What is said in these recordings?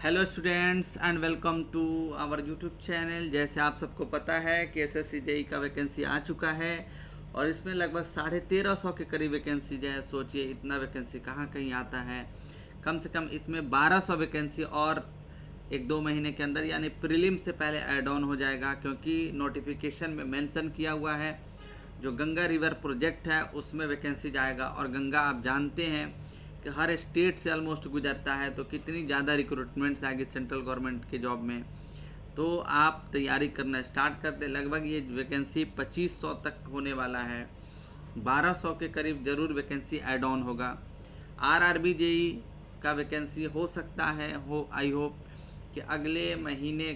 Hello students and welcome to our YouTube channel. जैसे आप सबको पता है कि एसएससी जेई का वैकेंसी आ चुका है और इसमें लगभग 1350 के करीब वैकेंसी जो है। सोचिए इतना वैकेंसी कहाँ कहीं आता है। कम से कम इसमें 1200 वैकेंसी और एक दो महीने के अंदर यानी प्रीलिम से पहले ऐड ऑन हो जाएगा, क्योंकि नोटिफिकेशन में मेंशन किया हुआ है जो गंगा रिवर प्रोजेक्ट है उसमें वैकेंसी जाएगा। और गंगा आप जानते हैं कि हर स्टेट से ऑलमोस्ट गुजरता है, तो कितनी ज़्यादा रिक्रूटमेंट्स आएगी सेंट्रल गवर्नमेंट के जॉब में। तो आप तैयारी करना स्टार्ट कर दें। लगभग ये वैकेंसी 2500 तक होने वाला है। 1200 के करीब ज़रूर वैकेंसी ऐड ऑन होगा। आरआरबी जेई का वैकेंसी हो सकता है आई होप कि अगले महीने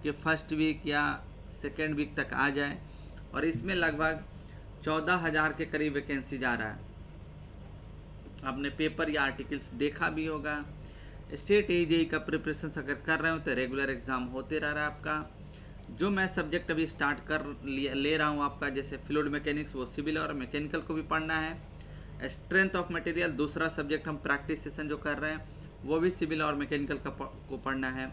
के फर्स्ट वीक या सेकेंड वीक तक आ जाए। और इसमें लगभग 14,000 के करीब वैकेंसी जा रहा है। आपने पेपर या आर्टिकल्स देखा भी होगा। स्टेट जेई का प्रिपरेशन अगर कर रहे हो तो रेगुलर एग्ज़ाम होते रह रहा है आपका। जो मैं सब्जेक्ट अभी स्टार्ट कर ले रहा हूँ आपका, जैसे फ्लूइड मैकेनिक्स, वो सिविल और मैकेनिकल को भी पढ़ना है। स्ट्रेंथ ऑफ मटेरियल दूसरा सब्जेक्ट हम प्रैक्टिस सेशन जो कर रहे हैं वो भी सिविल और मैकेनिकल का को पढ़ना है।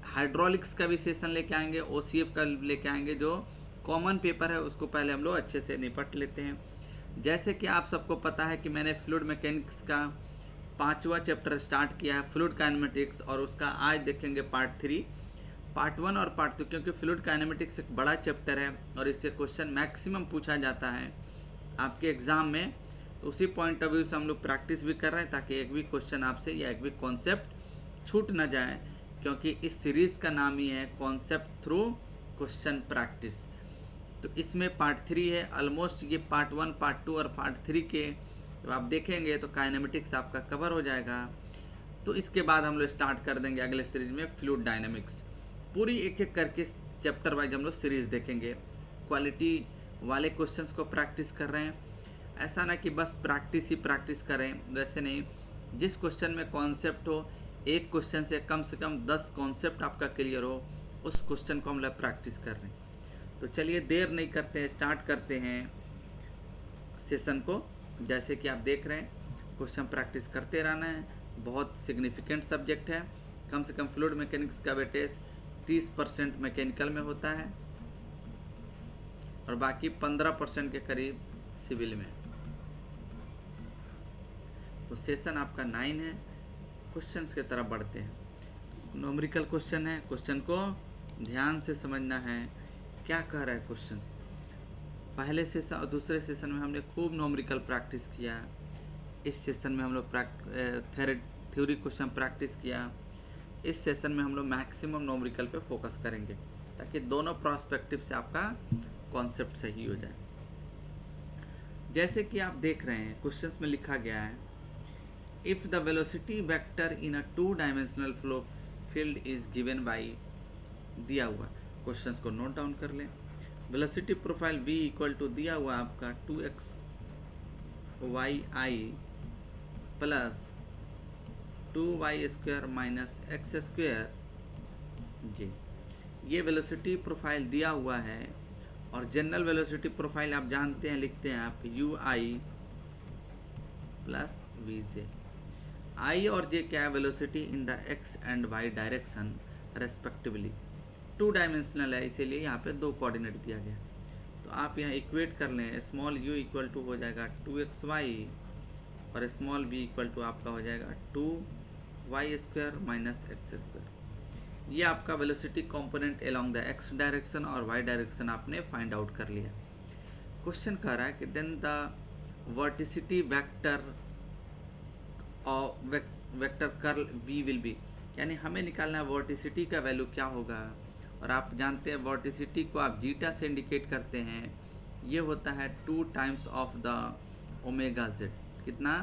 हाइड्रोलिक्स का भी सेशन लेके आएंगे, ओसीएफ का लेके आएंगे। जो कॉमन पेपर है उसको पहले हम लोग अच्छे से निपट लेते हैं। जैसे कि आप सबको पता है कि मैंने फ्लूइड मैकेनिक्स का 5वां चैप्टर स्टार्ट किया है, फ्लूइड काइनेमेटिक्स, और उसका आज देखेंगे पार्ट 3, पार्ट 1 और पार्ट 2, क्योंकि फ्लूइड काइनेमेटिक्स एक बड़ा चैप्टर है और इससे क्वेश्चन मैक्सिमम पूछा जाता है आपके एग्ज़ाम में। तो उसी पॉइंट ऑफ व्यू से हम लोग प्रैक्टिस भी कर रहे हैं ताकि एक भी क्वेश्चन आपसे या एक भी कॉन्सेप्ट छूट ना जाए, क्योंकि इस सीरीज़ का नाम ही है कॉन्सेप्ट थ्रू क्वेश्चन प्रैक्टिस। तो इसमें पार्ट 3 है। ऑलमोस्ट ये पार्ट 1, पार्ट 2 और पार्ट 3 के जब आप देखेंगे तो काइनेमेटिक्स आपका कवर हो जाएगा। तो इसके बाद हम लोग स्टार्ट कर देंगे अगले सीरीज में फ्लूइड डायनामिक्स। पूरी एक एक करके चैप्टर वाइज हम लोग सीरीज देखेंगे। क्वालिटी वाले क्वेश्चंस को प्रैक्टिस कर रहे हैं। ऐसा ना कि बस प्रैक्टिस ही प्रैक्टिस करें, वैसे नहीं। जिस क्वेश्चन में कॉन्सेप्ट हो, एक क्वेश्चन से कम 10 कॉन्सेप्ट आपका क्लियर हो, उस क्वेश्चन को हम लोग प्रैक्टिस कर रहे हैं। तो चलिए देर नहीं करते हैं, स्टार्ट करते हैं सेशन को। जैसे कि आप देख रहे हैं क्वेश्चन प्रैक्टिस करते रहना है। बहुत सिग्निफिकेंट सब्जेक्ट है। कम से कम फ्लूइड मैकेनिक्स का वेटेज 30% मैकेनिकल में होता है और बाकी 15% के करीब सिविल में। तो सेशन आपका 9 है। क्वेश्चंस की तरफ बढ़ते हैं। न्यूमेरिकल क्वेश्चन है, क्वेश्चन को ध्यान से समझना है क्या कह रहा है क्वेश्चंस। पहले सेशन और दूसरे सेशन में हमने खूब न्यूमेरिकल प्रैक्टिस किया। इस सेशन में हम लोग थ्योरी क्वेश्चन प्रैक्टिस किया। इस सेशन में हम लोग मैक्सिमम न्यूमेरिकल पे फोकस करेंगे ताकि दोनों प्रोस्पेक्टिव से आपका कॉन्सेप्ट सही हो जाए। जैसे कि आप देख रहे हैं क्वेश्चंस में लिखा गया है, if the velocity vector in a 2 dimensional flow field is given by, दिया हुआ क्वेश्चंस को नोट डाउन कर लें। Velocity profile v equal to दिया हुआ आपका 2x y i plus 2y square minus x square J, ये वेलोसिटी प्रोफाइल दिया हुआ है। और जनरल वेलोसिटी प्रोफाइल आप जानते हैं, लिखते हैं आप u i प्लस वी जे। आई और जे क्या है? Velocity in the x and y direction respectively. 2 dimensional है इसीलिए यहाँ पे 2 कोऑर्डिनेट दिया गया। तो आप यहाँ इक्वेट कर लें। स्मॉल u इक्वल टू हो जाएगा 2xy और स्मॉल v इक्वल टू आपका हो जाएगा 2y square minus x square. ये आपका velocity component along the x direction और y डायरेक्शन आपने फाइंड आउट कर लिया। क्वेश्चन कह रहा है कि देन द वर्टिसिटी वेक्टर और vector curl v will be, यानी हमें निकालना है वर्टिसिटी का वैल्यू क्या होगा। और आप जानते हैं वर्टिसिटी को आप जीटा से इंडिकेट करते हैं। ये होता है 2 times of the omega Z. कितना?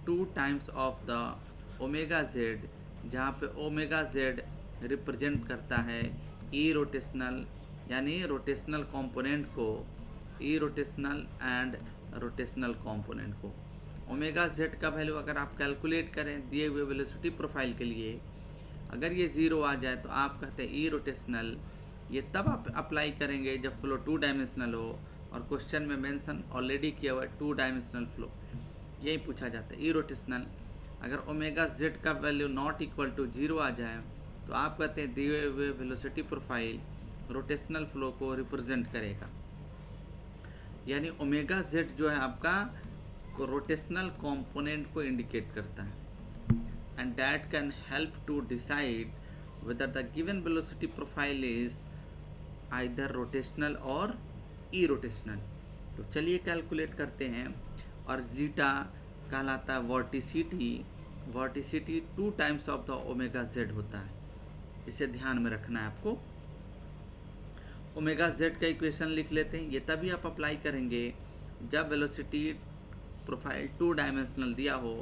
2 times of the omega Z, जहाँ पे ओमेगा जेड रिप्रेजेंट करता है ई रोटेशनल, यानी रोटेशनल कंपोनेंट को, ई रोटेशनल एंड रोटेशनल कंपोनेंट को। ओमेगा जेड का वैल्यू अगर आप कैलकुलेट करें दिए हुए वेलोसिटी प्रोफाइल के लिए, अगर ये 0 आ जाए तो आप कहते हैं ई रोटेशनल। ये तब आप अप्लाई करेंगे जब फ्लो 2 डायमेंशनल हो, और क्वेश्चन में मेंशन ऑलरेडी किया हुआ है 2 डायमेंशनल फ्लो, यही पूछा जाता है ई रोटेशनल। अगर ओमेगा जेड का वैल्यू नॉट इक्वल टू 0 आ जाए तो आप कहते हैं दिए हुए वेलोसिटी प्रोफाइल रोटेशनल फ्लो को रिप्रेजेंट करेगा। यानी ओमेगा जेड जो है आपका रोटेशनल कंपोनेंट को इंडिकेट करता है, and that can help to decide whether the given velocity profile is either rotational और irrotational। तो चलिए कैलकुलेट करते हैं। और जीटा कहलाता है वर्टिसिटी, वर्टिसिटी 2 times of the omega Z होता है, इसे ध्यान में रखना है आपको। ओमेगा जेड का इक्वेशन लिख लेते हैं। ये तभी आप अप्लाई करेंगे जब वेलोसिटी प्रोफाइल 2 डायमेंशनल दिया हो,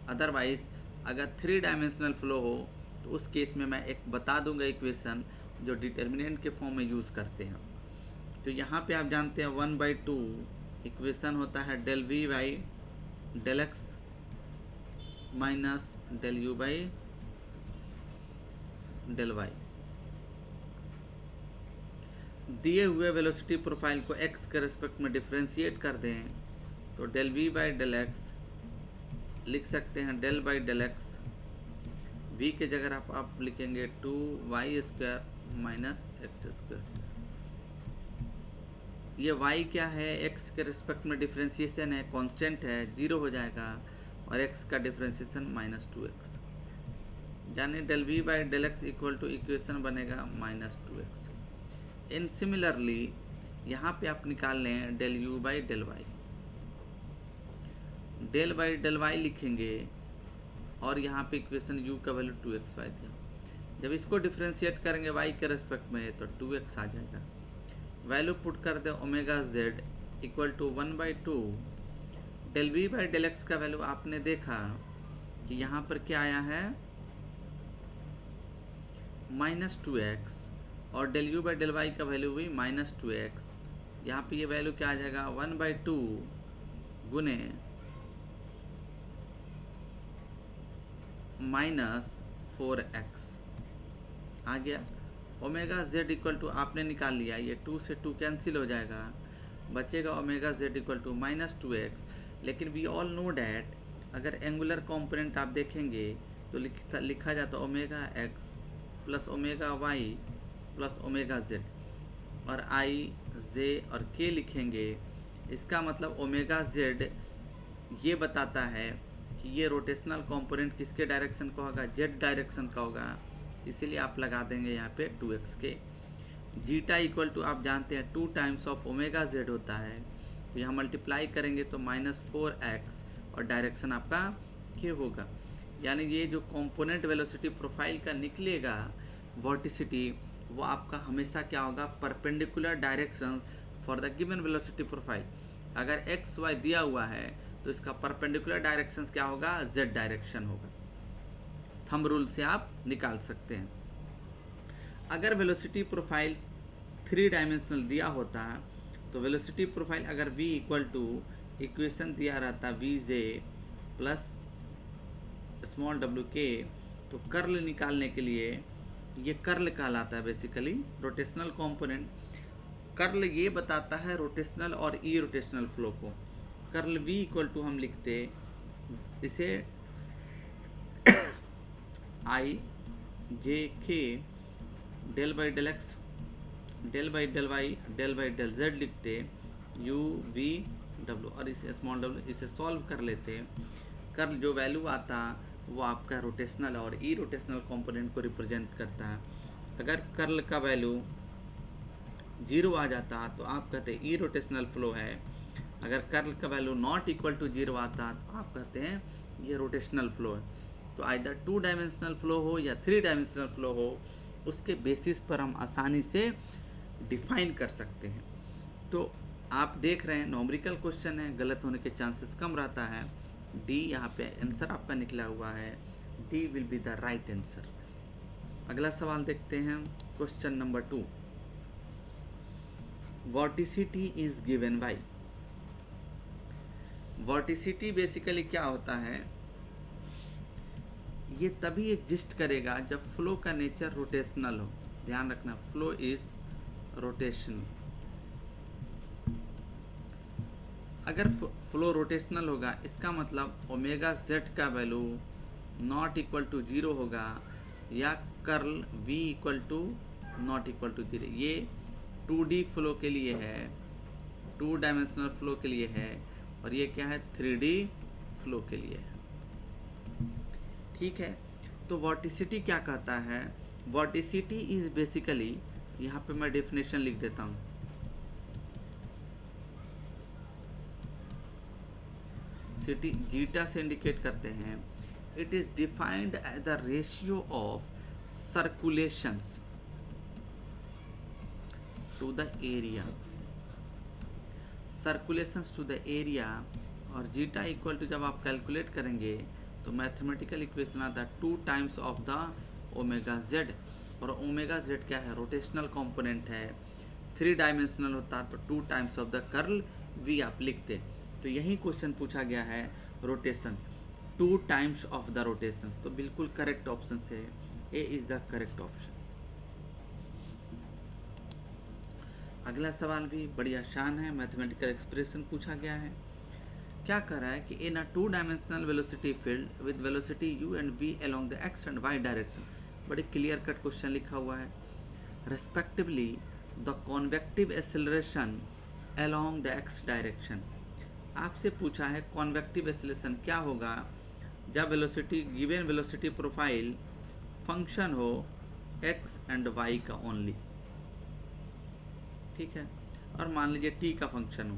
अदरवाइज अगर 3 डायमेंशनल फ्लो हो तो उस केस में मैं एक बता दूंगा इक्वेशन जो डिटर्मिनेंट के फॉर्म में यूज़ करते हैं। तो यहाँ पे आप जानते हैं 1/2 इक्वेशन होता है del we by del x minus del u by del y. दिए हुए वेलोसिटी प्रोफाइल को x के रेस्पेक्ट में डिफ्रेंशिएट कर दें तो del we by del x लिख सकते हैं del by del x, v के जगह आप लिखेंगे 2y² माइनस एक्स स्क्वायर। ये y क्या है, x के रिस्पेक्ट में डिफ्रेंशिएशन है, कांस्टेंट है, 0 हो जाएगा, और x का डिफ्रेंशिएशन -2x, यानी del we by del x equal to equation बनेगा -2x। इन सिमिलरली यहाँ पे आप निकाल लें del u by del y, del by del y लिखेंगे और यहाँ पे इक्वेशन u का वैल्यू 2xy दिया। जब इसको डिफ्रेंशिएट करेंगे y के रेस्पेक्ट में तो 2x आ जाएगा। वैल्यू पुट कर दे omega Z equal to 1/2 del we by del X का वैल्यू आपने देखा कि यहाँ पर क्या आया है -2x, और del u by del y का वैल्यू हुई -2x। यहाँ पे ये वैल्यू क्या आ जाएगा 1/2 गुने -4x आ गया। ओमेगा जेड इक्वल टू आपने निकाल लिया, ये 2 से 2 कैंसिल हो जाएगा, बचेगा omega Z equal to -2x। लेकिन वी ऑल नो डैट अगर एंगुलर कंपोनेंट आप देखेंगे तो लिखा जाता omega x plus omega y plus omega z, और आई जे और के लिखेंगे। इसका मतलब ओमेगा जेड ये बताता है कि ये रोटेशनल कंपोनेंट किसके डायरेक्शन का होगा, जेड डायरेक्शन का होगा, इसीलिए आप लगा देंगे यहाँ पे 2x के। जीटा इक्वल टू आप जानते हैं 2 टाइम्स ऑफ ओमेगा जेड होता है, तो यहाँ मल्टीप्लाई करेंगे तो -4x और डायरेक्शन आपका के होगा। यानी ये जो कंपोनेंट वेलोसिटी प्रोफाइल का निकलेगा वर्टिसिटी, वो आपका हमेशा क्या होगा, perpendicular direction for the given velocity profile. अगर एक्स वाई दिया हुआ है तो इसका परपेंडिकुलर डायरेक्शन क्या होगा, जेड डायरेक्शन होगा। थंब रूल से आप निकाल सकते हैं। अगर वेलोसिटी प्रोफाइल 3 डायमेंशनल दिया होता तो वेलोसिटी प्रोफाइल अगर v इक्वल टू इक्वेशन दिया रहता vj प्लस स्मॉल w_k, तो कर्ल निकालने के लिए ये कर्ल कहलाता है बेसिकली रोटेशनल कंपोनेंट। कर्ल ये बताता है रोटेशनल और ई रोटेशनल फ्लो को। कर्ल v इक्वल टू हम लिखते इसे i j k del by del x del by del y del by del z लिखते यू वी डब्ल्यू, और इसे स्मॉल डब्ल्यू इसे सॉल्व कर लेते। कर्ल जो वैल्यू आता वो आपका रोटेशनल और ई रोटेशनल कंपोनेंट को रिप्रेजेंट करता है। अगर कर्ल का वैल्यू 0 आ जाता तो आप कहते ई रोटेशनल फ्लो है। अगर कर्ल का वैल्यू नॉट इक्वल टू 0 आता तो आप कहते हैं ये रोटेशनल फ्लो है। तो आइदर 2 डायमेंशनल फ्लो हो या 3 डायमेंशनल फ्लो हो, उसके बेसिस पर हम आसानी से डिफाइन कर सकते हैं। तो आप देख रहे हैं नॉमरिकल क्वेश्चन है, गलत होने के चांसेस कम रहता है। डी यहाँ पे आंसर आपका निकला हुआ है, D will be the right answer. अगला सवाल देखते हैं, question number 2। वर्टिसिटी is given bye. वर्टिसिटी basically क्या होता है, ये तभी एग्जिस्ट करेगा जब फ्लो का नेचर रोटेशनल हो। ध्यान रखना, फ्लो इज रोटेशनल। अगर फ्लो रोटेशनल होगा इसका मतलब ओमेगा जेड का वैल्यू नॉट इक्वल टू 0 होगा, या curl v equal to not equal to 0। ये 2D फ्लो के लिए है, 2 डायमेंशनल फ्लो के लिए है, और ये क्या है 3D फ्लो के लिए है। ठीक है, तो वॉर्टिसिटी क्या कहता है? वॉर्टिसिटी इज बेसिकली, यहाँ पे मैं डेफिनेशन लिख देता हूँ। सिटी जीटा से इंडिकेट करते हैं। It is defined as the ratio of circulations to the area, circulations to the area. और जीटा इक्वल टू जब आप कैलकुलेट करेंगे तो मैथमेटिकल इक्वेशन आता है 2 times of the omega z, और ओमेगा जेड क्या है? रोटेशनल कंपोनेंट है, 3 डायमेंशनल होता तो 2 times of the curl v आप लिखते। तो यही क्वेश्चन पूछा गया है, rotation 2 times of the rotations. तो बिल्कुल करेक्ट ऑप्शन से A is the correct option. अगला सवाल भी बड़ी आसान है, मैथमेटिकल एक्सप्रेशन पूछा गया है। क्या कर रहा है कि इन a 2 dimensional velocity field with velocity u and v along the x and y direction, बड़े क्लियर कट क्वेश्चन लिखा हुआ है। Respectively the convective acceleration along the x direction. आपसे पूछा है कॉन्वेक्टिव एक्सेलरेशन क्या होगा जब velocity given velocity profile function हो x एंड y का ओनली। ठीक है, और मान लीजिए t का फंक्शन हो,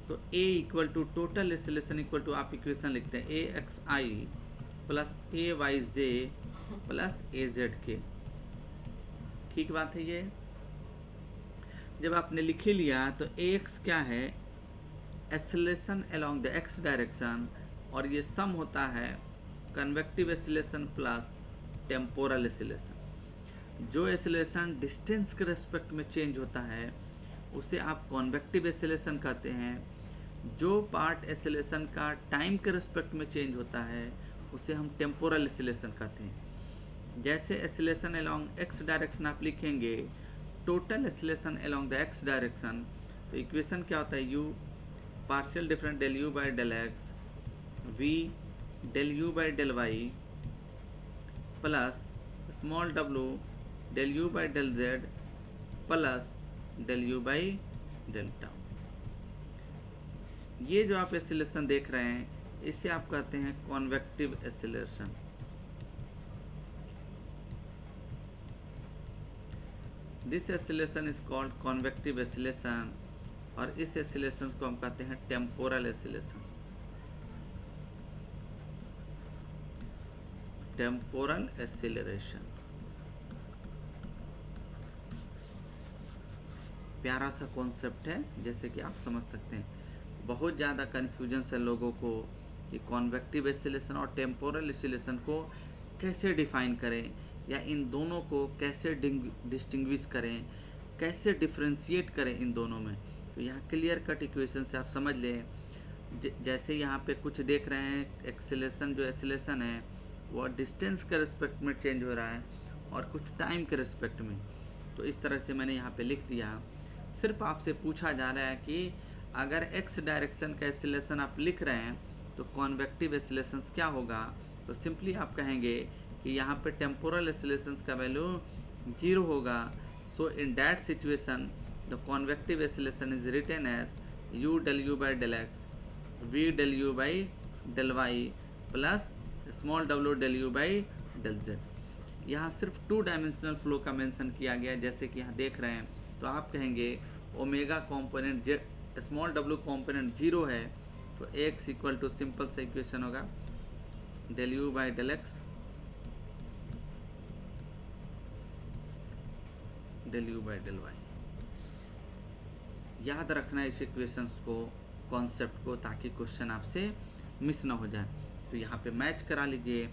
तो a equal to total acceleration equal to आप इक्वेशन लिखते हैं a x i plus a y j plus a z k. ठीक बात है। ये जब आपने लिख ही लिया तो ए एक्स क्या है? Acceleration along the x direction, और ये सम होता है convective acceleration plus temporal acceleration. जो एक्सेलरेशन डिस्टेंस के रेस्पेक्ट में चेंज होता है उसे आप कॉन्वेक्टिव एक्सेलरेशन कहते हैं। जो पार्ट एक्सेलरेशन का टाइम के रेस्पेक्ट में चेंज होता है उसे हम टेम्पोरल एक्सेलरेशन कहते हैं। जैसे एक्सेलरेशन अलोंग एक्स डायरेक्शन आप लिखेंगे total acceleration along the x direction, तो इक्वेशन क्या होता है? u partial different del u by del x v del u by del Y plus small w del u by del z plus del u by delta. ये जो आप acceleration देख रहे हैं इसे आप कहते हैं convective acceleration. This acceleration is called convective acceleration, और इस एक्सेलरेशन को हम कहते हैं टेम्पोरल एक्सेलरेशन। टेम्पोरल एक्सेलरेशन प्यारा सा कॉन्सेप्ट है, जैसे कि आप समझ सकते हैं। बहुत ज़्यादा कन्फ्यूजन है लोगों को कि कॉन्वेक्टिव एक्सेलरेशन और टेम्पोरल एक्सेलरेशन को कैसे डिफाइन करें, या इन दोनों को कैसे डिस्टिंग्विश करें, कैसे डिफ्रेंशिएट करें इन दोनों में। तो यहाँ क्लियर कट इक्वेशन से आप समझ लें। जैसे यहाँ पे कुछ देख रहे हैं, एक्सेलरेशन जो एक्सेलरेशन है वो डिस्टेंस के रिस्पेक्ट में चेंज हो रहा है और कुछ टाइम के रिस्पेक्ट में। तो इस तरह से मैंने यहाँ पे लिख दिया। सिर्फ आपसे पूछा जा रहा है कि अगर एक्स डायरेक्शन का एक्सेलरेशन आप लिख रहे हैं तो कॉन्वेक्टिव एक्सेलरेशन क्या होगा? तो सिंपली आप कहेंगे कि यहाँ पे टेम्पोरल एक्सेलरेशन का वैल्यू 0 होगा। So in that situation the convective acceleration is written as u del u by del x v del u by del Y plus small w del u by del z। यहाँ सिर्फ 2 dimensional flow का mention किया गया है, जैसे कि यहाँ देख रहे हैं। तो आप कहेंगे omega component z small w component 0 है, तो x इक्वल टू सिंपल सा इक्वेशन होगा del u by del x del u by del y. याद रखना इस इक्वेशंस को, कॉन्सेप्ट को, ताकि क्वेश्चन आपसे मिस ना हो जाए। तो यहाँ पे मैच करा लीजिए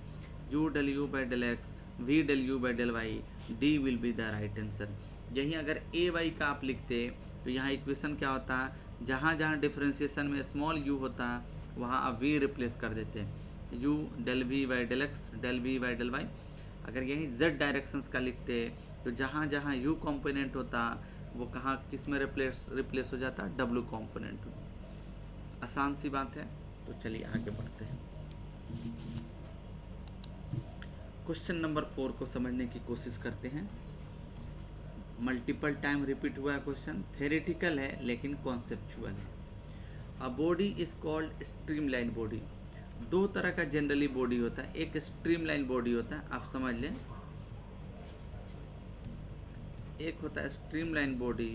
u del u by del x v del u by del y, d will be the right answer. यही अगर a y का आप लिखते तो यहाँ इक्वेशन क्या होता, जहाँ जहाँ डिफ्रेंशिएशन में स्मॉल u होता वहाँ आप v रिप्लेस कर देते हैं, u del v by del x del v by del y. अगर यही z डायरेक्शंस का लिखते तो जहाँ जहाँ u कॉम्पोनेंट होता वो कहाँ किस में रिप्लेस हो जाता, w कॉम्पोनेंट में। आसान सी बात है। तो चलिए आगे बढ़ते हैं। क्वेश्चन नंबर 4 को समझने की कोशिश करते हैं। मल्टीपल टाइम रिपीट हुआ है क्वेश्चन, थेरेटिकल है लेकिन कॉन्सेप्चुअल है। A body is called streamline body. दो तरह का जनरली बॉडी होता है, एक स्ट्रीमलाइन बॉडी होता है, आप समझ लें, एक होता है स्ट्रीमलाइन बॉडी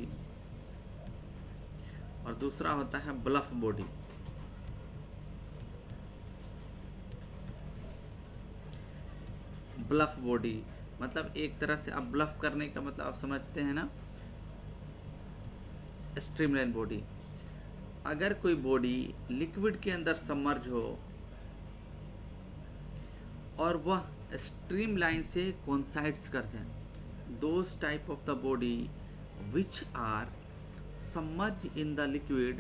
और दूसरा होता है ब्लफ बॉडी। ब्लफ बॉडी मतलब एक तरह से आप ब्लफ करने का मतलब आप समझते हैं ना। स्ट्रीमलाइन बॉडी, अगर कोई बॉडी लिक्विड के अंदर सबमर्ज हो और वह स्ट्रीमलाइन से कोइंसाइड्स कर जाए, those type of the body which are submerged in the liquid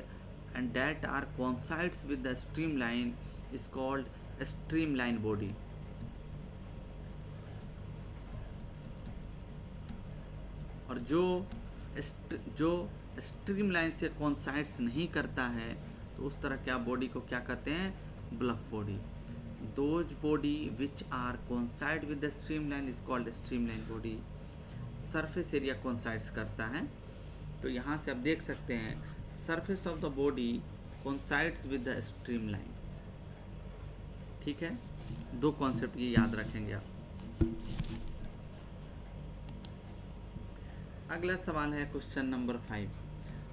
and that are coincides with the streamline is called a streamline body. और जो स्ट्रीमलाइन से कोइंसाइड्स नहीं करता है तो उस तरह क्या बॉडी को क्या कहते हैं, bluff body. Those body which are coincide with the streamline is called streamline body. Surface area coincides करता है, तो यहाँ से आप देख सकते हैं surface of the body coincides with the stream lines. ठीक है, दो कॉन्सेप्ट ये याद रखेंगे आप। अगला सवाल है question number 5,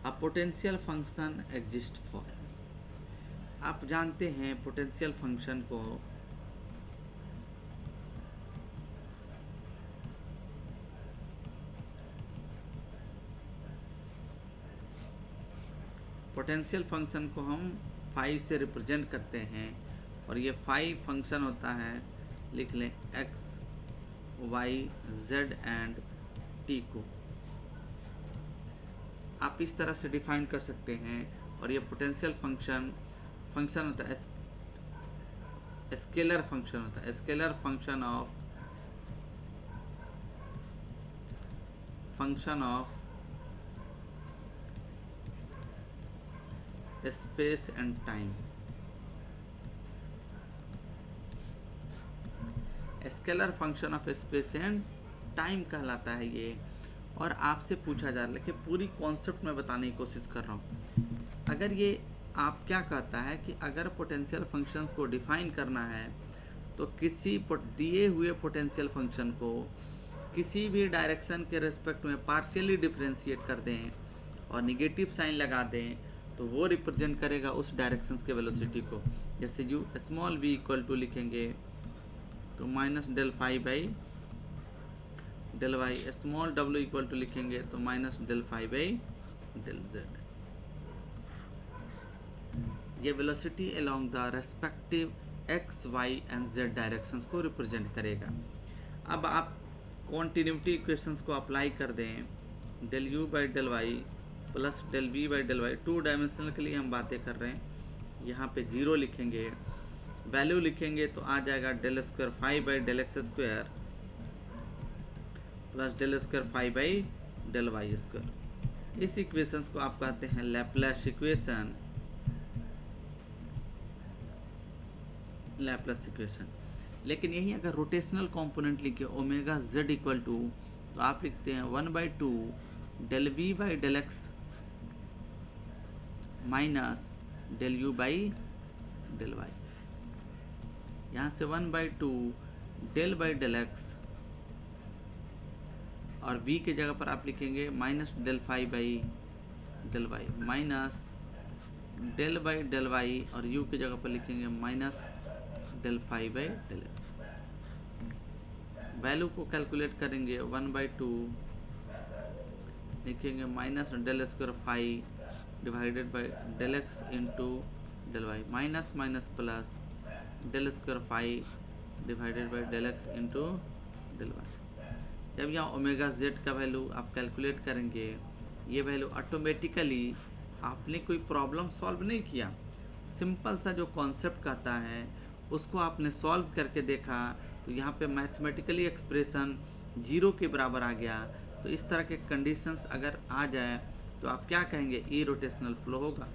a potential function exist for. आप जानते हैं पोटेंशियल फंक्शन को हम फाई से रिप्रेजेंट करते हैं और ये फाई फंक्शन होता है, लिख लें x y z and t को आप इस तरह से डिफाइन कर सकते हैं। और ये पोटेंशियल फंक्शन होता है, स्केलर फंक्शन होता है, scalar function of space and time. Scalar function of space and time कहलाता है ये। और आपसे पूछा जा रहा है कि पूरी कॉन्सेप्ट में बताने की कोशिश कर रहा हूँ। अगर ये आप क्या कहता है कि अगर पोटेंशियल फंक्शंस को डिफाइन करना है तो किसी दिए हुए पोटेंशियल फंक्शन को किसी भी डायरेक्शन के रिस्पेक्ट में पार्शियली डिफरेंशिएट कर दें और निगेटिव साइन लगा दें तो वो रिप्रेजेंट करेगा उस डायरेक्शंस के वेलोसिटी को। जैसे u small v equal to लिखेंगे तो minus del phi by del Y, small w equal to लिखेंगे तो minus del phi by del Z. ये velocity along the respective x, y and z directions को represent करेगा। अब आप continuity equations को अप्लाई कर दें, del u by del Y plus del we by del Y. 2 dimensional के लिए हम बातें कर रहे हैं, यहाँ पे 0 लिखेंगे, वैल्यू लिखेंगे तो आ जाएगा del square phi by del x square plus del square phi by del y square. इस इक्वेशंस को आप कहते हैं लैप्लेस इक्वेशन। लेकिन यही अगर रोटेशनल कंपोनेंट लिखे ओमेगा जेड इक्वल टू तो आप लिखते हैं 1/2 del we by del x minus del u by del y. यहाँ से 1/2 डेल बाई डेल एक्स और v के जगह पर आप लिखेंगे minus del phi by del y minus del by del y और u के जगह पर लिखेंगे minus del phi by del x. Value को कैलकुलेट करेंगे 1/2 लिखेंगे minus del square phi divided by del x into del y minus minus plus del square phi divided by del x into del y. जब यहाँ omega z का value आप calculate करेंगे, ये value automatically आपने कोई प्रॉब्लम सॉल्व नहीं किया, सिंपल सा जो कॉन्सेप्ट कहता है उसको आपने सॉल्व करके देखा तो यहाँ पे मैथमेटिकली एक्सप्रेशन 0 के बराबर आ गया। तो इस तरह के कंडीशंस अगर आ जाए तो आप क्या कहेंगे, ई रोटेशनल फ्लो होगा।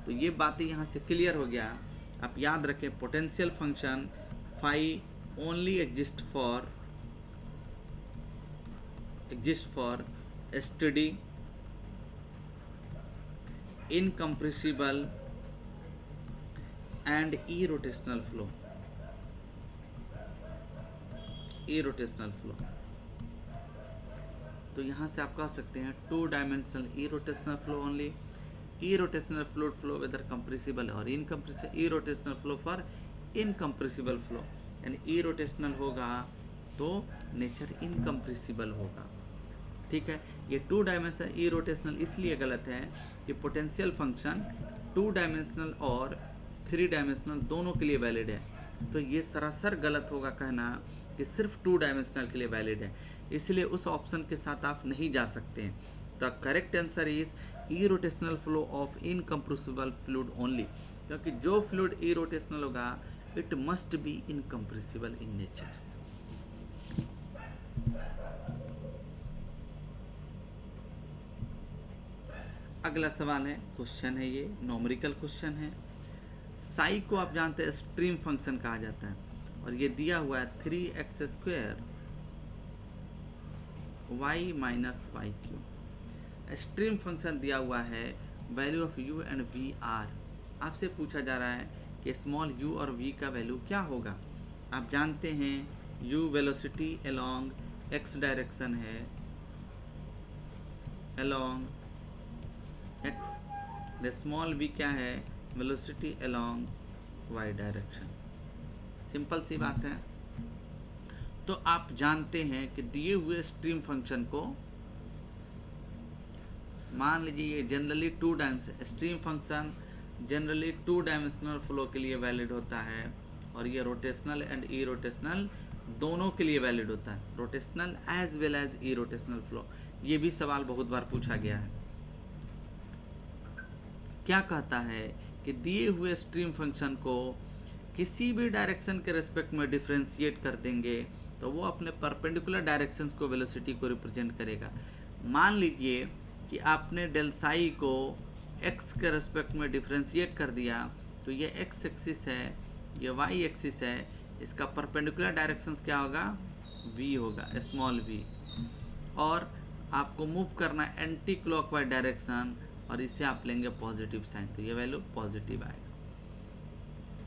तो ये बातें यहाँ से क्लियर हो गया। आप याद रखें potential function phi only exist for steady, incompressible and irrotational flow. irrotational flow तो यहाँ से आप कह सकते हैं two dimensional irrotational flow only. irrotational fluid flow whether compressible और incompressible. irrotational flow for incompressible flow, यानी irrotational होगा तो नेचर इनकम्प्रेसिबल होगा. ठीक है, ये टू डायमेंशनल irrotational इसलिए गलत है कि पोटेंशियल फंक्शन टू डायमेंशनल और थ्री डायमेंशनल दोनों के लिए वैलिड है. तो ये सरासर गलत होगा कहना कि सिर्फ टू डायमेंशनल के लिए वैलिड है, इसलिए उस ऑप्शन के साथ आप नहीं जा सकते हैं. The correct answer is irrotational flow of incompressible fluid only, क्योंकि जो फ्लूइड irrotational होगा it must be incompressible in nature. अगला सवाल है, क्वेश्चन है, ये नॉमरिकल क्वेश्चन है. साई को आप जानते हैं स्ट्रीम फंक्शन कहा जाता है, और ये दिया हुआ है 3x² y minus y q. Stream function दिया हुआ है, value of u and v are. आपसे पूछा जा रहा है कि स्मॉल u और v का वैल्यू क्या होगा. आप जानते हैं u velocity along x direction है, along x. The small v क्या है, velocity along y direction. Simple सी बात है. तो आप जानते हैं कि दिए हुए स्ट्रीम फंक्शन को, मान लीजिए ये generally two dimensional stream function generally two dimensional flow के लिए वैलिड होता है, और ये रोटेशनल एंड इरोटेशनल दोनों के लिए वैलिड होता है, rotational as well as irrotational flow. ये भी सवाल बहुत बार पूछा गया है. क्या कहता है कि दिए हुए स्ट्रीम फंक्शन को किसी भी डायरेक्शन के रेस्पेक्ट में डिफ्रेंशिएट कर देंगे तो वो अपने परपेंडिकुलर डायरेक्शंस को वेलोसिटी को रिप्रेजेंट करेगा. मान लीजिए कि आपने डेल साई को x के रेस्पेक्ट में डिफ्रेंशिएट कर दिया, तो ये x एक्सिस है, ये y एक्सिस है, इसका परपेंडिकुलर डायरेक्शंस क्या होगा, v होगा, स्मॉल v. और आपको मूव करना एंटी क्लॉकवाइज डायरेक्शन, और इससे आप लेंगे पॉजिटिव साइन, तो ये वैल्यू पॉजिटिव आएगा.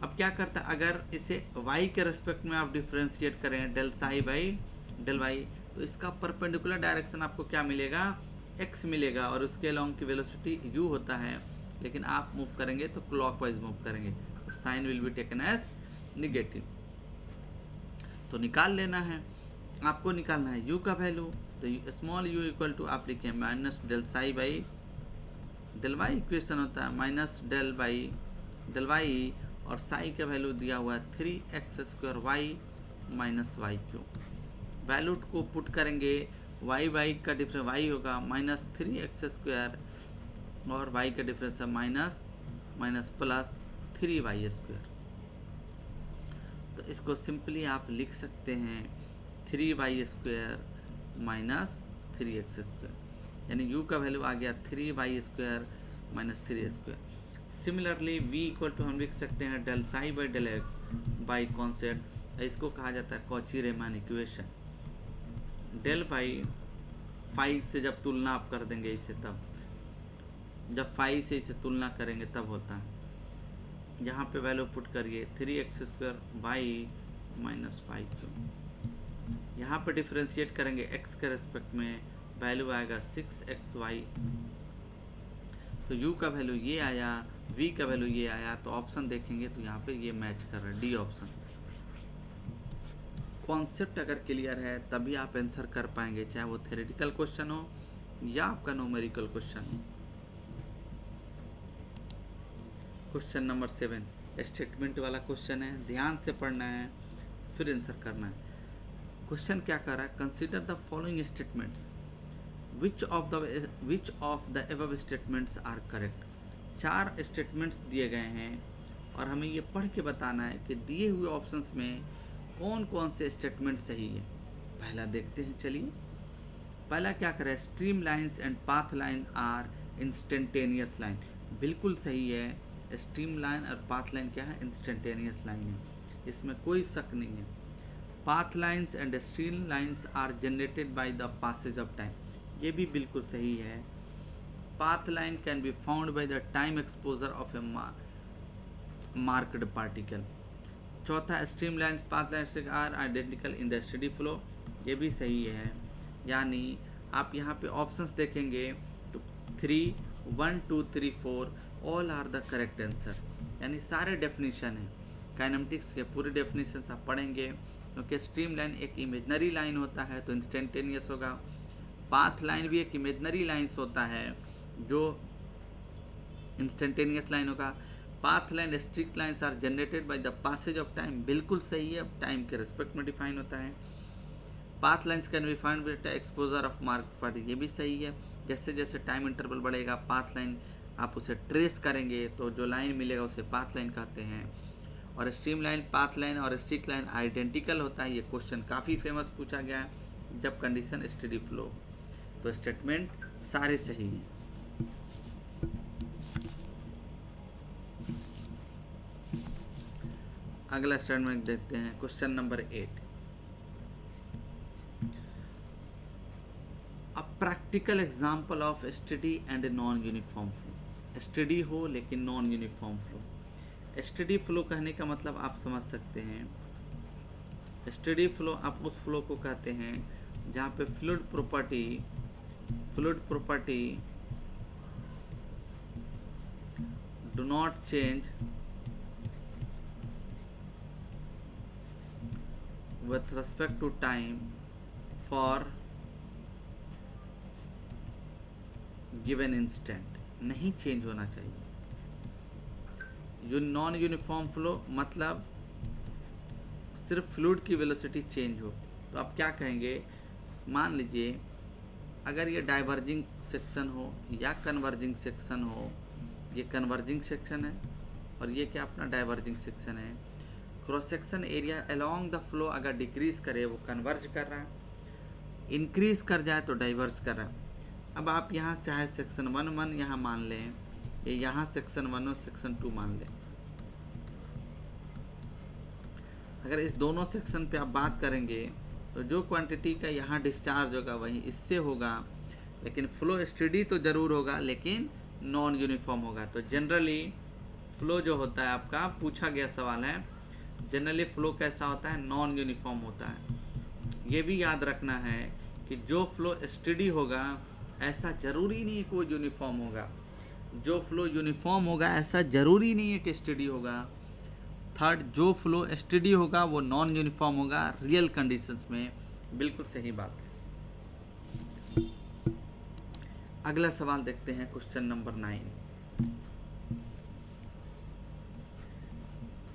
अब क्या करता है, अगर इसे y के रेस्पेक्ट में आप डिफ्रेंशिएट करें del psi by del y, तो इसका परपेंडिकुलर डायरेक्शन आपको क्या मिलेगा, x मिलेगा, और उसके अलोंग की वेलोसिटी u होता है, लेकिन आप मूव करेंगे तो क्लॉकवाइज मूव करेंगे, तो sign will be taken as negative. तो निकाल लेना है, आपको निकालना है u का वैल्यू. तो स्मॉल u इक्वल टू आप लिखें minus del psi by del y. Equation होता है minus del by del y, और साई का वैल्यू दिया हुआ है 3x² y minus y cube. Value को पुट करेंगे, y का डिफरेंस y होगा माइनस 3x², और y का डिफरेंस है माइनस प्लस 3y². तो इसको सिंपली आप लिख सकते हैं 3y² माइनस 3x², यानी u का वैल्यू आ गया 3y² minus 3x². Similarly v equal to हम लिख सकते हैं del psi by del x by concept. इसको कहा जाता है Cauchy Riemann equation. Del by five से जब तुलना आप कर देंगे इसे, तब जब फाइव से इसे तुलना करेंगे तब होता है. यहाँ पे वैल्यू पुट करिए 3x² by minus y Q. यहाँ पे डिफ्रेंशिएट करेंगे x के रेस्पेक्ट में, वैल्यू आएगा 6xy. तो u का वैल्यू ये आया, v का वैल्यू ये आया. तो ऑप्शन देखेंगे तो यहाँ पे ये मैच कर रहा है, डी ऑप्शन. कॉन्सेप्ट अगर क्लियर है तभी आप आंसर कर पाएंगे, चाहे वो थ्योरेटिकल क्वेश्चन हो या आपका न्यूमेरिकल क्वेश्चन हो. क्वेश्चन नंबर 7 स्टेटमेंट वाला क्वेश्चन है, ध्यान से पढ़ना है फिर आंसर करना है. क्वेश्चन क्या कर रहा है, consider the following statements, which of the above statements are correct. 4 statements दिए गए हैं और हमें ये पढ़ के बताना है कि दिए हुए ऑप्शंस में कौन कौन से स्टेटमेंट सही है. पहला देखते हैं, चलिए. पहला क्या करें, stream lines and path line are instantaneous line. बिल्कुल सही है, स्ट्रीम लाइन और पाथ लाइन क्या है, इंस्टेंटेनियस लाइन है, इसमें कोई शक नहीं है. Path lines and stream lines are generated by the passage of time, ये भी बिल्कुल सही है। Path line can be found by the time exposure of a marked particle. चौथा, stream lines path lines are identical in the steady flow, ये भी सही है। यानी आप यहाँ पे ऑप्शंस देखेंगे तो 3, 1, 2, 3, 4 all are the correct answer, यानी सारे डेफिनेशन हैं। काइनेमेटिक्स के पूरे डेफिनेशन आप पढ़ेंगे, क्योंकि स्ट्रीम लाइन एक इमेजनरी लाइन होता है तो इंस्टेंटेनियस होगा। पाथ लाइन भी एक इमेजनरी लाइन्स होता है जो इंस्टेंटेनियस लाइन होगा। Path line strict lines are generated by the passage of time, बिल्कुल सही है, टाइम के रिस्पेक्ट में डिफाइन होता है। Path lines can be find with exposure of mark particle, ये भी सही है। जैसे जैसे टाइम इंटरवल बढ़ेगा पाथ लाइन आप उसे ट्रेस करेंगे तो जो लाइन मिलेगा उसे पाथ लाइन कहते हैं। और स्ट्रीम लाइन, पाथ लाइन और स्ट्रिक्ट लाइन आइडेंटिकल होता है। ये क्वेश्चन काफ़ी फेमस पूछा गया है जब कंडीशन स्टेडी फ्लो। तो स्टेटमेंट सारे सही हैं। अगला स्टेटमेंट देखते हैं, question number 8। A practical example of study and non uniform flow. Study हो लेकिन non uniform flow. Steady flow कहने का मतलब आप समझ सकते हैं, स्टडी फ्लो आप उस फ्लो को कहते हैं जहाँ पे fluid property do not change with respect to time for given instant, नहीं चेंज होना चाहिए। नॉन यूनिफॉर्म फ्लो मतलब सिर्फ फ्लूइड की वेलोसिटी चेंज हो। तो आप क्या कहेंगे, मान लीजिए अगर ये डाइवर्जिंग सेक्शन हो या कन्वर्जिंग सेक्शन हो, ये कन्वर्जिंग सेक्शन है और ये क्या अपना डाइवर्जिंग सेक्शन है। Cross section area along the flow अगर डिक्रीज करे वो कन्वर्ज कर रहा है, इंक्रीज कर जाए तो डाइवर्ज कर रहा है। अब आप यहाँ चाहे सेक्शन 1 यहाँ मान लें, या यहाँ सेक्शन 1 और सेक्शन 2 मान लें। अगर इस दोनों सेक्शन पे आप बात करेंगे तो जो क्वांटिटी का यहाँ डिस्चार्ज होगा वही इससे होगा, लेकिन फ्लो स्टडी तो ज़रूर होगा लेकिन नॉन यूनिफॉर्म होगा। तो जनरली फ्लो जो होता है, आपका पूछा गया सवाल है, जनरली फ्लो कैसा होता है, नॉन यूनिफॉर्म होता है। ये भी याद रखना है कि जो फ्लो स्टडी होगा ऐसा ज़रूरी नहीं है कि वो यूनिफॉर्म होगा, जो फ्लो यूनिफॉर्म होगा ऐसा ज़रूरी नहीं है कि स्टडी होगा। थर्ड, जो फ्लो स्टडी होगा वो नॉन यूनिफॉर्म होगा रियल कंडीशंस में, बिल्कुल सही बात है। अगला सवाल देखते हैं, क्वेश्चन नंबर 9।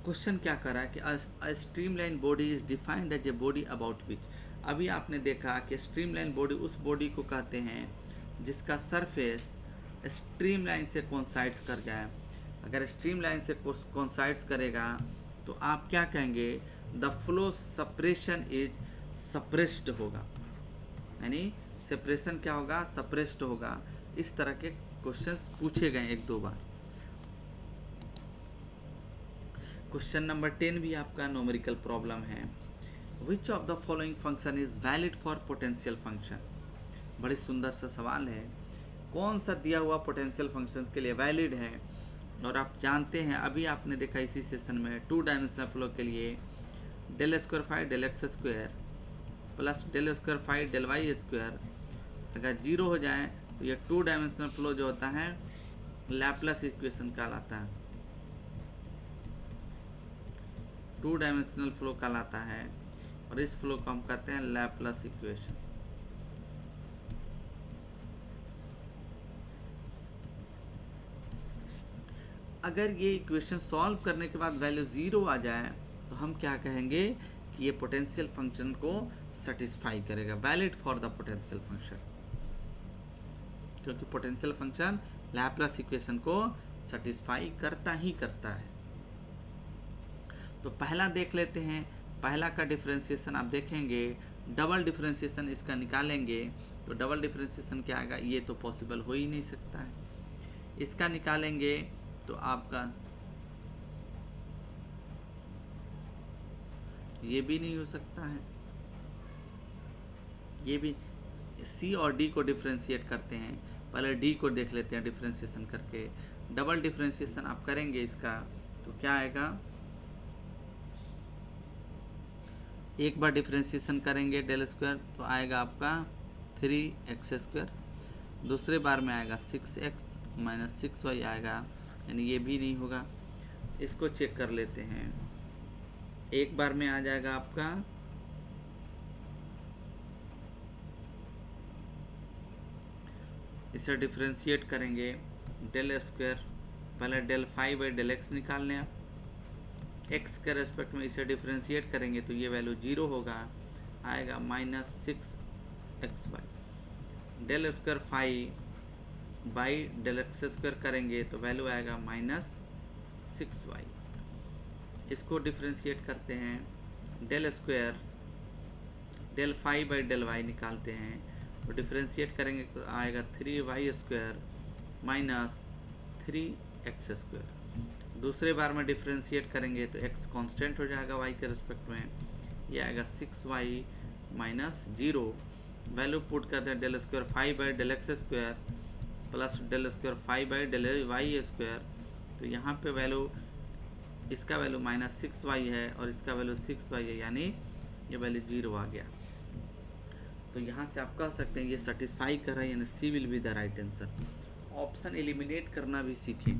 क्वेश्चन क्या कर रहा है कि a streamline body is defined as a body about which. अभी आपने देखा कि स्ट्रीमलाइन बॉडी उस बॉडी को कहते हैं जिसका सरफेस स्ट्रीमलाइन से कोइंसाइड्स कर जाए। अगर स्ट्रीमलाइन से कोइंसाइड्स करेगा तो आप क्या कहेंगे, the flow suppression is suppressed होगा, यानी सेपरेशन क्या होगा, सप्रेस्ड होगा। इस तरह के क्वेश्चंस पूछे गए 1-2 बार। क्वेश्चन नंबर 10 भी आपका न्यूमेरिकल प्रॉब्लम है। विच of the following function is valid for potential function. बड़ी सुंदर सा सवाल है, कौन सा दिया हुआ पोटेंशियल फंक्शंस के लिए वैलिड है। और आप जानते हैं, अभी आपने देखा इसी सेशन में 2 डायमेंशनल फ्लो के लिए del square phi del x square plus del square phi del y square अगर 0 हो जाए तो ये 2 डायमेंशनल फ्लो जो होता है लैपलेस इक्वेशन कहलाता है, 2 डायमेंशनल फ्लो कहलाता है। और इस फ्लो को हम कहते हैं लैपलेस इक्वेशन। अगर ये इक्वेशन सॉल्व करने के बाद वैल्यू 0 आ जाए तो हम क्या कहेंगे कि ये पोटेंशियल फंक्शन को सेटिस्फाई करेगा, valid for the potential function, क्योंकि पोटेंशियल फंक्शन लैपलेस इक्वेशन को सेटिस्फाई करता ही करता है। तो पहला देख लेते हैं, पहला का डिफरेंशिएशन आप देखेंगे, डबल डिफरेंशिएशन इसका निकालेंगे तो डबल डिफरेंशिएशन क्या आएगा, ये तो पॉसिबल हो ही नहीं सकता है। इसका निकालेंगे तो आपका ये भी नहीं हो सकता है। ये भी सी और डी को डिफ्रेंशिएट करते हैं। पहले डी को देख लेते हैं डिफ्रेंशिएशन करके। डबल डिफ्रेंशिएशन आप करेंगे इसका तो क्या आएगा, एक बार डिफ्रेंशिएशन करेंगे डेल स्क्वायर तो आएगा आपका 3x²। दूसरे बार में आएगा 6x माइनस 6y आएगा, यानी ये भी नहीं होगा। इसको चेक कर लेते हैं। एक बार में आ जाएगा आपका इसे डिफ्रेंशिएट करेंगे डेल स्क्वायर, पहले डेल 5/x निकाल लें आप। x के रेस्पेक्ट में इसे डिफ्रेंशिएट करेंगे तो ये वैल्यू 0 होगा, आएगा -6xy। डेल स्क्वायर 5/x² करेंगे तो वैल्यू आएगा -6y। इसको डिफ्रेंशिएट करते हैं, डेल स्क्वायर डेल 5/y निकालते हैं तो डिफ्रेंशिएट करेंगे तो आएगा 3y² माइनस 3x²। दूसरे बार में डिफ्रेंशिएट करेंगे तो x कांस्टेंट हो जाएगा y के रिस्पेक्ट में, ये आएगा 6y माइनस 0। वैल्यू पुट करते हैं del square 5/x² plus del square 5/y²। तो यहाँ पे वैल्यू, इसका वैल्यू -6y है और इसका वैल्यू 6y है, यानी ये वैल्यू 0 आ गया। तो यहाँ से आप कह सकते हैं ये सेटिस्फाई कर रहा है, यानी C will be the right answer. Option eliminate करना भी सीखें,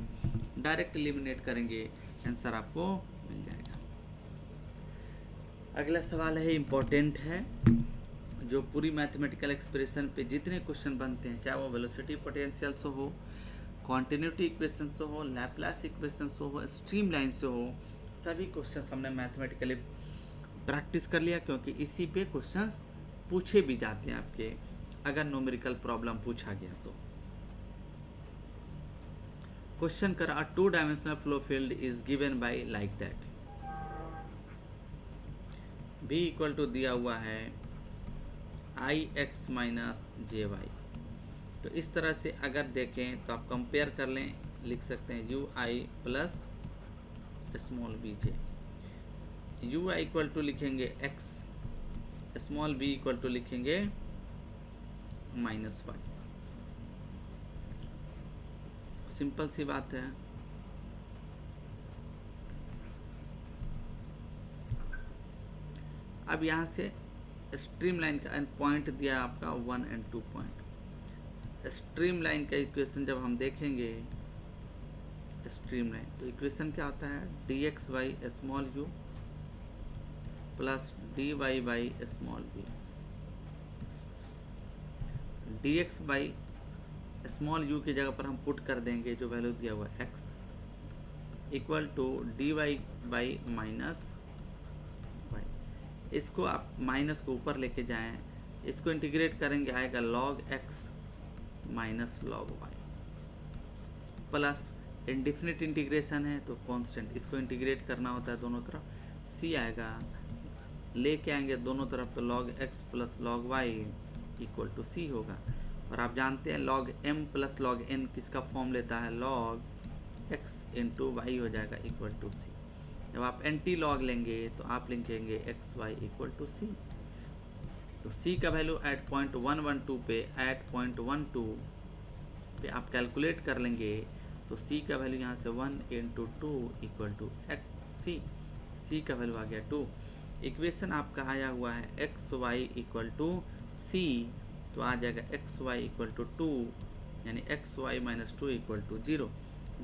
डायरेक्ट एलिमिनेट करेंगे आंसर आपको मिल जाएगा। अगला सवाल है, इम्पोर्टेंट है, जो पूरी मैथमेटिकल एक्सप्रेशन पे जितने क्वेश्चन बनते हैं, चाहे वो वेलोसिटी पोटेंशियल से हो, कॉन्टिन्यूटी इक्वेशन से हो, लैप्लास इक्वेशन से हो, स्ट्रीमलाइन से हो, सभी क्वेश्चंस हमने मैथमेटिकली प्रैक्टिस कर लिया, क्योंकि इसी पे क्वेश्चंस पूछे भी जाते हैं आपके, अगर न्यूमेरिकल प्रॉब्लम पूछा गया तो। क्वेश्चन कर, a two dimensional flow field is given by like that. v equal to दिया हुआ है ix माइनस jy। तो इस तरह से अगर देखें तो आप कंपेयर कर लें, लिख सकते हैं ui plus small bj। ui equal to लिखेंगे x, small b equal to लिखेंगे -y। सिंपल सी बात है। अब यहाँ से स्ट्रीम लाइन का पॉइंट दिया आपका 1 और 2 पॉइंट। स्ट्रीम लाइन का इक्वेशन जब हम देखेंगे, स्ट्रीम लाइन तो इक्वेशन क्या होता है, dx by small u plus dy by small b। dx by small u की जगह पर हम पुट कर देंगे जो वैल्यू दिया हुआ x equal to dy by minus y। इसको आप माइनस को ऊपर लेके जाएं, इसको इंटीग्रेट करेंगे, आएगा log x minus log y plus indefinite integration है तो कांस्टेंट, इसको इंटीग्रेट करना होता है दोनों तरफ, c आएगा, लेके आएंगे दोनों तरफ तो log x plus log y equal to c होगा। और आप जानते हैं log m plus log n किसका फॉर्म लेता है, log x इंटू वाई हो जाएगा इक्वल टू c। जब आप एंटी लॉग लेंगे तो आप लिखेंगे x y equal to c. तो c का वैल्यू एट पॉइंट 112 पे, एट पॉइंट 12 पे आप कैलकुलेट कर लेंगे तो c का वैल्यू यहाँ से 1 into 2 equal to x c का वैल्यू आ गया 2। इक्वेशन आपका आया हुआ है x y equal to c, तो आ जाएगा एक्स वाई इक्वल टू 2, यानी x y minus 2 equal to 0।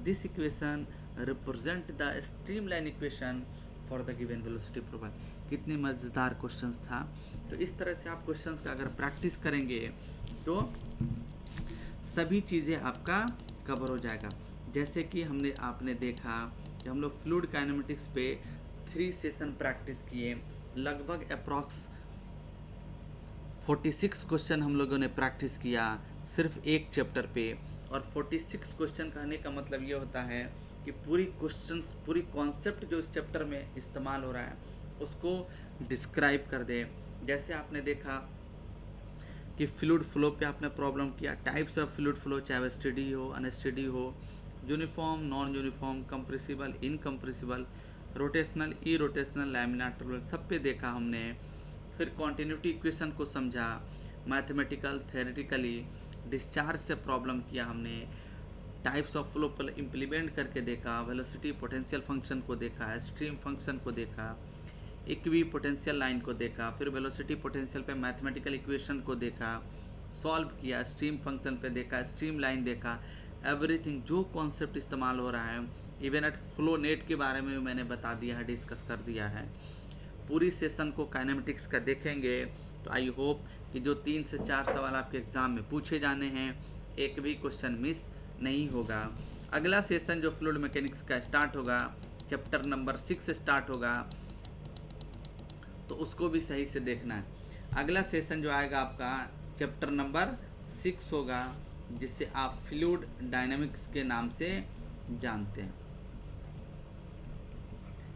This equation represent the streamline equation for the given velocity profile. कितने मज़ेदार क्वेश्चंस था। तो इस तरह से आप क्वेश्चंस का अगर प्रैक्टिस करेंगे तो सभी चीज़ें आपका कवर हो जाएगा। जैसे कि आपने देखा कि हम लोग फ्लूइड काइनेमेटिक्स पे 3 सेशन प्रैक्टिस किए, लगभग अप्रॉक्स 46 क्वेश्चन हम लोगों ने प्रैक्टिस किया सिर्फ एक चैप्टर पे। और 46 क्वेश्चन कहने का मतलब ये होता है कि पूरी कॉन्सेप्ट जो इस चैप्टर में इस्तेमाल हो रहा है उसको डिस्क्राइब कर दे। जैसे आपने देखा कि फ्लूइड फ्लो पे आपने प्रॉब्लम किया, टाइप्स ऑफ फ्लूइड फ्लो, चाहे वो स्टेडी हो, अनस्टेडी हो, uniform, non uniform, compressible, incompressible, rotational, irrotational, laminar turbulent सब पे देखा हमने। फिर कॉन्टिन्यूटी इक्वेशन को समझा, मैथमेटिकल थेरेटिकली डिस्चार्ज से प्रॉब्लम किया हमने, टाइप्स ऑफ फ्लो पर इम्प्लीमेंट करके देखा, वेलोसिटी पोटेंशियल फंक्शन को देखा, स्ट्रीम फंक्शन को देखा, इक्वी पोटेंशियल लाइन को देखा, फिर वेलोसिटी पोटेंशियल पे मैथमेटिकल इक्वेशन को देखा, सॉल्व किया, स्ट्रीम फंक्शन पे देखा, स्ट्रीम लाइन देखा, एवरीथिंग जो कॉन्सेप्ट इस्तेमाल हो रहा है, इवन एट फ्लो नेट के बारे में भी मैंने बता दिया है, डिस्कस कर दिया है। पूरी सेशन को काइनेमेटिक्स का देखेंगे तो आई होप कि जो 3 से 4 सवाल आपके एग्ज़ाम में पूछे जाने हैं, एक भी क्वेश्चन मिस नहीं होगा। अगला सेशन जो फ्लूइड मैकेनिक्स का स्टार्ट होगा, चैप्टर नंबर 6 से स्टार्ट होगा, तो उसको भी सही से देखना है। अगला सेशन जो आएगा आपका चैप्टर नंबर 6 होगा, जिसे आप फ्लूइड डायनामिक्स के नाम से जानते हैं।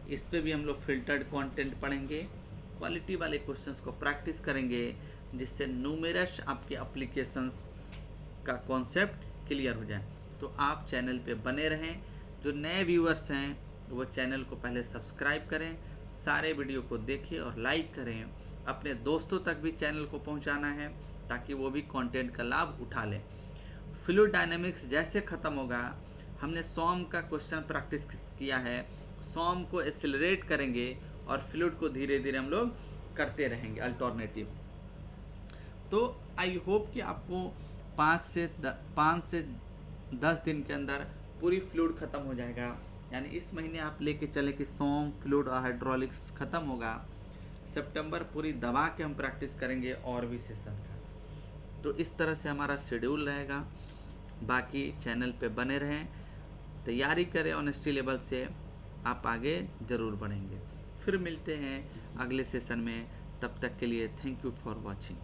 इस पे भी हम लोग फिल्टर्ड कंटेंट पढ़ेंगे, क्वालिटी वाले क्वेश्चंस को प्रैक्टिस करेंगे, जिससे न्यूमेरस आपके एप्लीकेशंस का कॉन्सेप्ट क्लियर हो जाए। तो आप चैनल पे बने रहें। जो नए व्यूअर्स हैं वो चैनल को पहले सब्सक्राइब करें, सारे वीडियो को देखें और लाइक करें। अपने दोस्तों तक भी चैनल को पहुंचाना है ताकि वो भी कंटेंट का लाभ उठा लें। फ्लूइड डायनामिक्स जैसे ख़त्म होगा, हमने सॉम का क्वेश्चन प्रैक्टिस किया है, सॉम को एक्सेलरेट करेंगे और फ्लूइड को धीरे धीरे हम लोग करते रहेंगे अल्टरनेटिव। तो आई होप कि आपको 5 से 10 दिन के अंदर पूरी फ्लूइड ख़त्म हो जाएगा। यानी इस महीने आप लेके चले कि सॉम, फ्लूइड और हाइड्रोलिक्स ख़त्म होगा। सितंबर पूरी दबा के हम प्रैक्टिस करेंगे और भी सेशन का। तो इस तरह से हमारा शेड्यूल रहेगा। बाकी चैनल पे बने रहें, तैयारी करें ऑनेस्टी लेवल से, आप आगे ज़रूर बढ़ेंगे। फिर मिलते हैं अगले सेशन में, तब तक के लिए थैंक यू फॉर वॉचिंग।